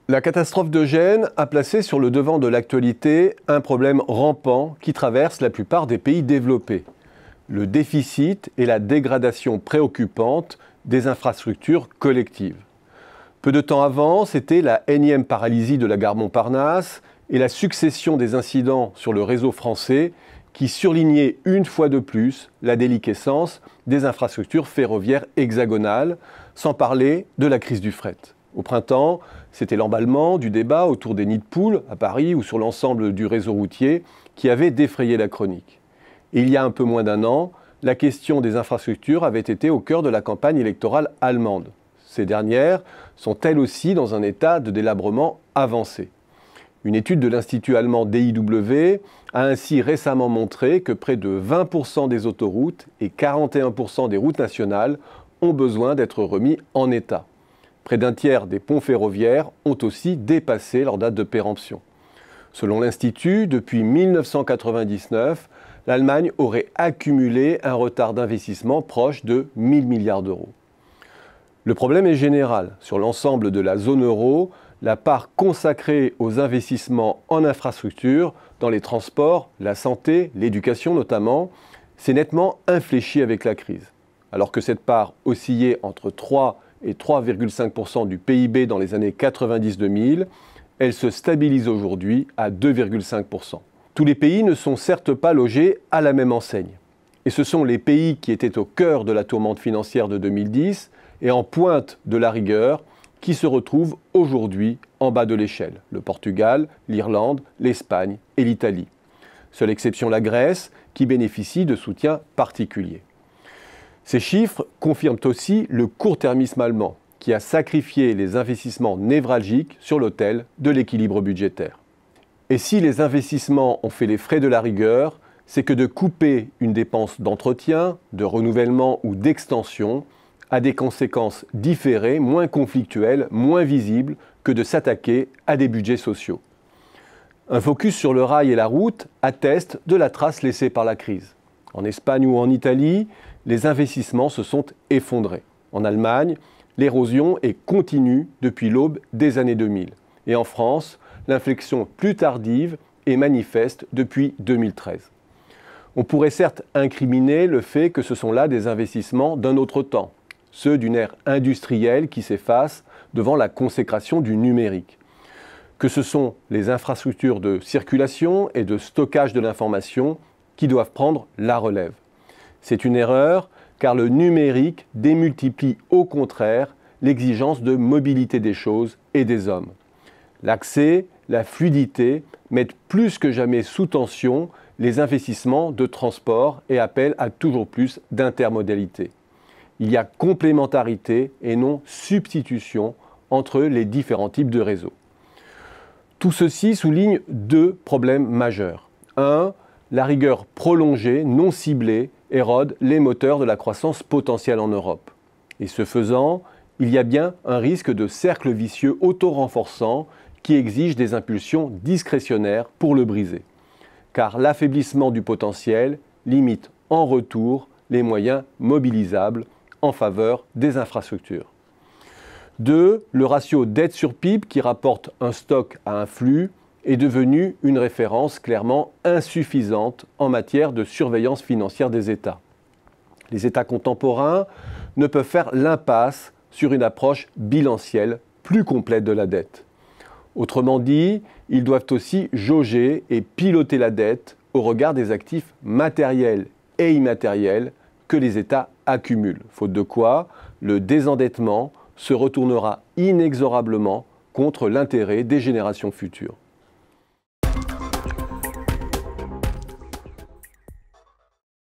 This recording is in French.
La catastrophe de Gênes a placé sur le devant de l'actualité un problème rampant qui traverse la plupart des pays développés. Le déficit et la dégradation préoccupante des infrastructures collectives. Peu de temps avant, c'était la énième paralysie de la gare Montparnasse et la succession des incidents sur le réseau français qui surlignaient une fois de plus la déliquescence des infrastructures ferroviaires hexagonales, sans parler de la crise du fret. Au printemps, c'était l'emballement du débat autour des nids de poules à Paris ou sur l'ensemble du réseau routier qui avait défrayé la chronique. Et il y a un peu moins d'un an, la question des infrastructures avait été au cœur de la campagne électorale allemande. Ces dernières sont elles aussi dans un état de délabrement avancé. Une étude de l'Institut allemand DIW a ainsi récemment montré que près de 20% des autoroutes et 41% des routes nationales ont besoin d'être remis en état. Près d'un tiers des ponts ferroviaires ont aussi dépassé leur date de péremption. Selon l'Institut, depuis 1999, l'Allemagne aurait accumulé un retard d'investissement proche de 1 000 milliards d'euros. Le problème est général. Sur l'ensemble de la zone euro, la part consacrée aux investissements en infrastructures, dans les transports, la santé, l'éducation notamment, s'est nettement infléchie avec la crise. Alors que cette part oscillait entre 3 et 3,5% du PIB dans les années 90-2000, elle se stabilise aujourd'hui à 2,5%. Tous les pays ne sont certes pas logés à la même enseigne. Et ce sont les pays qui étaient au cœur de la tourmente financière de 2010 et en pointe de la rigueur qui se retrouvent aujourd'hui en bas de l'échelle. Le Portugal, l'Irlande, l'Espagne et l'Italie. Seule exception la Grèce qui bénéficie de soutiens particuliers. Ces chiffres confirment aussi le court-termisme allemand, qui a sacrifié les investissements névralgiques sur l'autel de l'équilibre budgétaire. Et si les investissements ont fait les frais de la rigueur, c'est que de couper une dépense d'entretien, de renouvellement ou d'extension a des conséquences différées, moins conflictuelles, moins visibles que de s'attaquer à des budgets sociaux. Un focus sur le rail et la route atteste de la trace laissée par la crise. En Espagne ou en Italie, les investissements se sont effondrés. En Allemagne, l'érosion est continue depuis l'aube des années 2000. Et en France, l'inflexion plus tardive est manifeste depuis 2013. On pourrait certes incriminer le fait que ce sont là des investissements d'un autre temps, ceux d'une ère industrielle qui s'efface devant la consécration du numérique. Que ce sont les infrastructures de circulation et de stockage de l'information qui doivent prendre la relève. C'est une erreur car le numérique démultiplie au contraire l'exigence de mobilité des choses et des hommes. L'accès, la fluidité mettent plus que jamais sous tension les investissements de transport et appellent à toujours plus d'intermodalité. Il y a complémentarité et non substitution entre les différents types de réseaux. Tout ceci souligne deux problèmes majeurs. 1. La rigueur prolongée, non ciblée, érode les moteurs de la croissance potentielle en Europe. Et ce faisant, il y a bien un risque de cercle vicieux auto-renforçant qui exige des impulsions discrétionnaires pour le briser. Car l'affaiblissement du potentiel limite en retour les moyens mobilisables en faveur des infrastructures. 2. Le ratio dette sur PIB qui rapporte un stock à un flux est devenu une référence clairement insuffisante en matière de surveillance financière des États. Les États contemporains ne peuvent faire l'impasse sur une approche bilancielle plus complète de la dette. Autrement dit, ils doivent aussi jauger et piloter la dette au regard des actifs matériels et immatériels que les États accumulent, faute de quoi le désendettement se retournera inexorablement contre l'intérêt des générations futures.